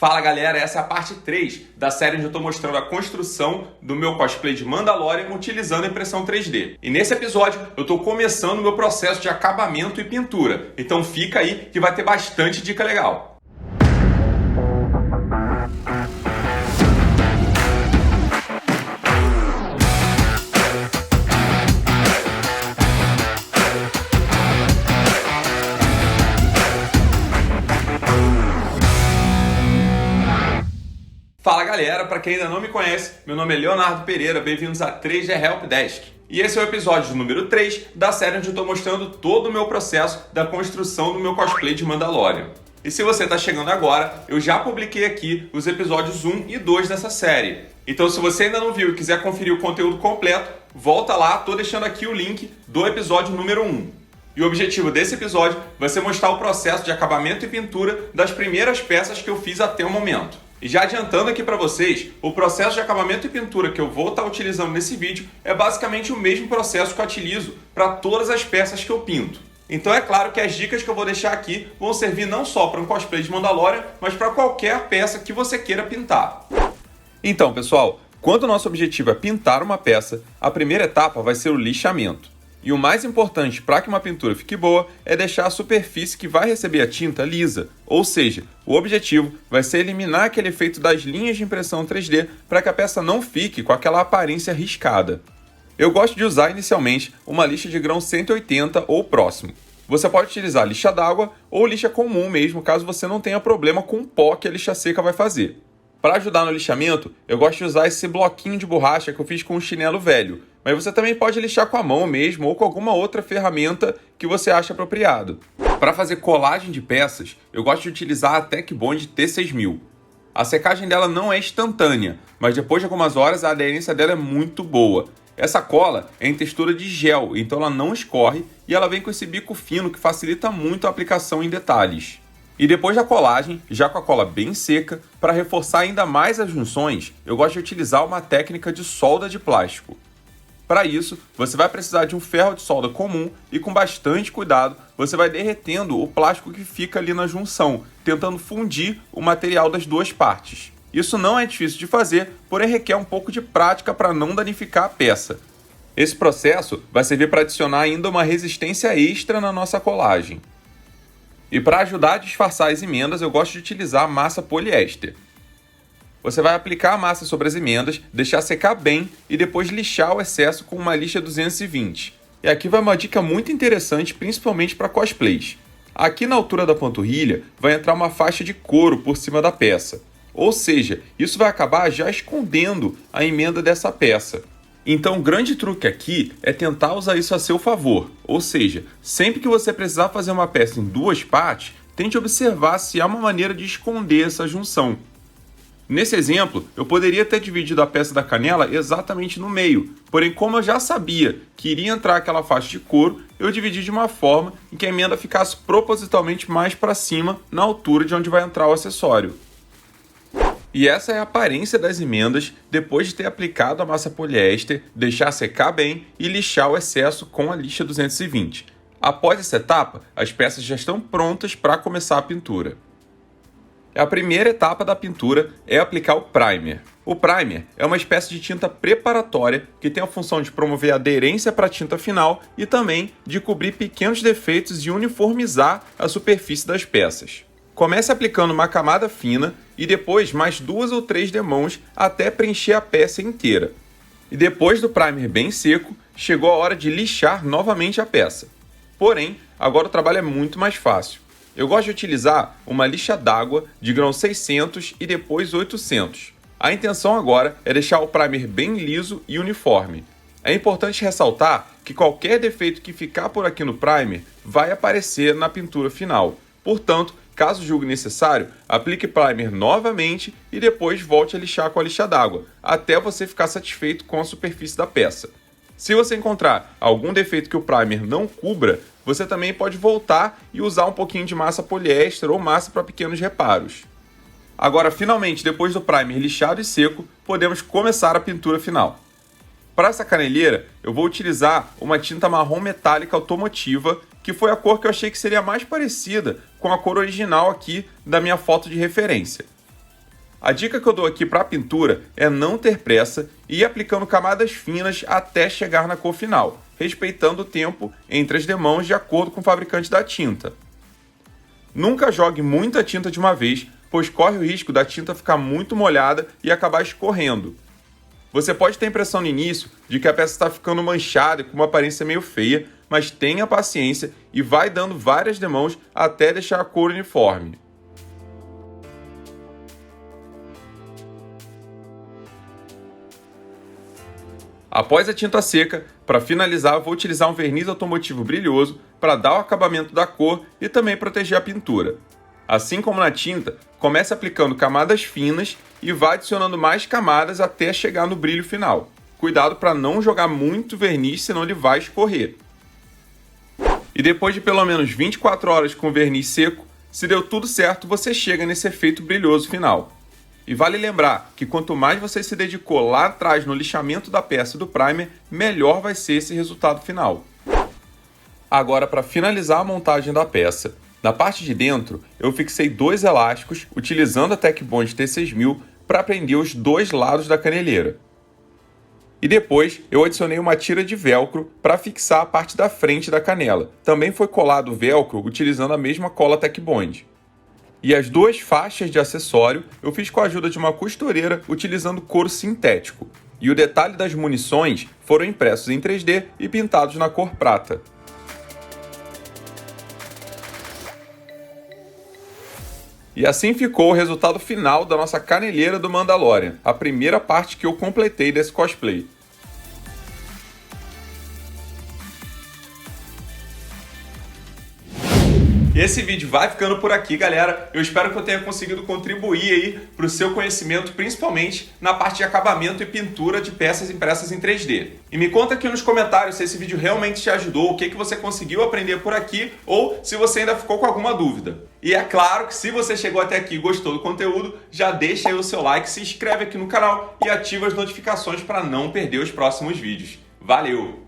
Fala galera, essa é a parte 3 da série onde eu estou mostrando a construção do meu cosplay de Mandalorian utilizando a impressão 3D. E nesse episódio eu estou começando o meu processo de acabamento e pintura, então fica aí que vai ter bastante dica legal. Fala galera, para quem ainda não me conhece, meu nome é Leonardo Pereira, bem-vindos a 3D Help Desk. E esse é o episódio número 3 da série onde eu estou mostrando todo o meu processo da construção do meu cosplay de Mandalorian. E se você está chegando agora, eu já publiquei aqui os episódios 1 e 2 dessa série. Então se você ainda não viu e quiser conferir o conteúdo completo, volta lá, estou deixando aqui o link do episódio número 1. E o objetivo desse episódio vai ser mostrar o processo de acabamento e pintura das primeiras peças que eu fiz até o momento. E já adiantando aqui para vocês, o processo de acabamento e pintura que eu vou estar utilizando nesse vídeo é basicamente o mesmo processo que eu utilizo para todas as peças que eu pinto. Então é claro que as dicas que eu vou deixar aqui vão servir não só para um cosplay de Mandalorian, mas para qualquer peça que você queira pintar. Então pessoal, quando o nosso objetivo é pintar uma peça, a primeira etapa vai ser o lixamento. E o mais importante para que uma pintura fique boa é deixar a superfície que vai receber a tinta lisa, ou seja, o objetivo vai ser eliminar aquele efeito das linhas de impressão 3D para que a peça não fique com aquela aparência riscada. Eu gosto de usar inicialmente uma lixa de grão 180 ou próximo. Você pode utilizar lixa d'água ou lixa comum mesmo, caso você não tenha problema com o pó que a lixa seca vai fazer. Para ajudar no lixamento, eu gosto de usar esse bloquinho de borracha que eu fiz com um chinelo velho, mas você também pode lixar com a mão mesmo ou com alguma outra ferramenta que você acha apropriado. Para fazer colagem de peças, eu gosto de utilizar a Tech Bond T6000. A secagem dela não é instantânea, mas depois de algumas horas a aderência dela é muito boa. Essa cola é em textura de gel, então ela não escorre e ela vem com esse bico fino que facilita muito a aplicação em detalhes. E depois da colagem, já com a cola bem seca, para reforçar ainda mais as junções, eu gosto de utilizar uma técnica de solda de plástico. Para isso, você vai precisar de um ferro de solda comum e com bastante cuidado, você vai derretendo o plástico que fica ali na junção, tentando fundir o material das duas partes. Isso não é difícil de fazer, porém requer um pouco de prática para não danificar a peça. Esse processo vai servir para adicionar ainda uma resistência extra na nossa colagem. E para ajudar a disfarçar as emendas, eu gosto de utilizar massa poliéster. Você vai aplicar a massa sobre as emendas, deixar secar bem e depois lixar o excesso com uma lixa 220. E aqui vai uma dica muito interessante, principalmente para cosplays. Aqui na altura da panturrilha vai entrar uma faixa de couro por cima da peça. Ou seja, isso vai acabar já escondendo a emenda dessa peça. Então o grande truque aqui é tentar usar isso a seu favor, ou seja, sempre que você precisar fazer uma peça em duas partes, tente observar se há uma maneira de esconder essa junção. Nesse exemplo, eu poderia ter dividido a peça da canela exatamente no meio, porém como eu já sabia que iria entrar aquela faixa de couro, eu dividi de uma forma em que a emenda ficasse propositalmente mais para cima, na altura de onde vai entrar o acessório. E essa é a aparência das emendas depois de ter aplicado a massa poliéster, deixar secar bem e lixar o excesso com a lixa 220. Após essa etapa, as peças já estão prontas para começar a pintura. A primeira etapa da pintura é aplicar o primer. O primer é uma espécie de tinta preparatória que tem a função de promover a aderência para a tinta final e também de cobrir pequenos defeitos e uniformizar a superfície das peças. Comece aplicando uma camada fina e depois mais 2 ou 3 demãos até preencher a peça inteira. E depois do primer bem seco, chegou a hora de lixar novamente a peça. Porém, agora o trabalho é muito mais fácil. Eu gosto de utilizar uma lixa d'água de grão 600 e depois 800. A intenção agora é deixar o primer bem liso e uniforme. É importante ressaltar que qualquer defeito que ficar por aqui no primer vai aparecer na pintura final. Portanto, caso julgue necessário, aplique primer novamente e depois volte a lixar com a lixa d'água, até você ficar satisfeito com a superfície da peça. Se você encontrar algum defeito que o primer não cubra, você também pode voltar e usar um pouquinho de massa poliéster ou massa para pequenos reparos. Agora, finalmente, depois do primer lixado e seco, podemos começar a pintura final. Para essa caneleira, eu vou utilizar uma tinta marrom metálica automotiva, que foi a cor que eu achei que seria mais parecida com a cor original aqui da minha foto de referência. A dica que eu dou aqui para a pintura é não ter pressa e ir aplicando camadas finas até chegar na cor final, respeitando o tempo entre as demãos de acordo com o fabricante da tinta. Nunca jogue muita tinta de uma vez, pois corre o risco da tinta ficar muito molhada e acabar escorrendo. Você pode ter a impressão no início de que a peça está ficando manchada e com uma aparência meio feia, mas tenha paciência e vai dando várias demãos até deixar a cor uniforme. Após a tinta seca, para finalizar eu vou utilizar um verniz automotivo brilhoso para dar o acabamento da cor e também proteger a pintura. Assim como na tinta, comece aplicando camadas finas e vá adicionando mais camadas até chegar no brilho final. Cuidado para não jogar muito verniz, senão ele vai escorrer. E depois de pelo menos 24 horas com o verniz seco, se deu tudo certo, você chega nesse efeito brilhoso final. E vale lembrar que quanto mais você se dedicou lá atrás no lixamento da peça e do primer, melhor vai ser esse resultado final. Agora, para finalizar a montagem da peça, na parte de dentro eu fixei 2 elásticos utilizando a Tech Bond T6000 para prender os 2 lados da caneleira. E depois eu adicionei uma tira de velcro para fixar a parte da frente da canela. Também foi colado o velcro utilizando a mesma cola Tech Bond. E as 2 faixas de acessório eu fiz com a ajuda de uma costureira utilizando couro sintético. E o detalhe das munições foram impressos em 3D e pintados na cor prata. E assim ficou o resultado final da nossa caneleira do Mandalorian, a primeira parte que eu completei desse cosplay. Esse vídeo vai ficando por aqui, galera. Eu espero que eu tenha conseguido contribuir aí para o seu conhecimento, principalmente na parte de acabamento e pintura de peças impressas em 3D. E me conta aqui nos comentários se esse vídeo realmente te ajudou, o que você conseguiu aprender por aqui ou se você ainda ficou com alguma dúvida. E é claro que se você chegou até aqui e gostou do conteúdo, já deixa aí o seu like, se inscreve aqui no canal e ativa as notificações para não perder os próximos vídeos. Valeu!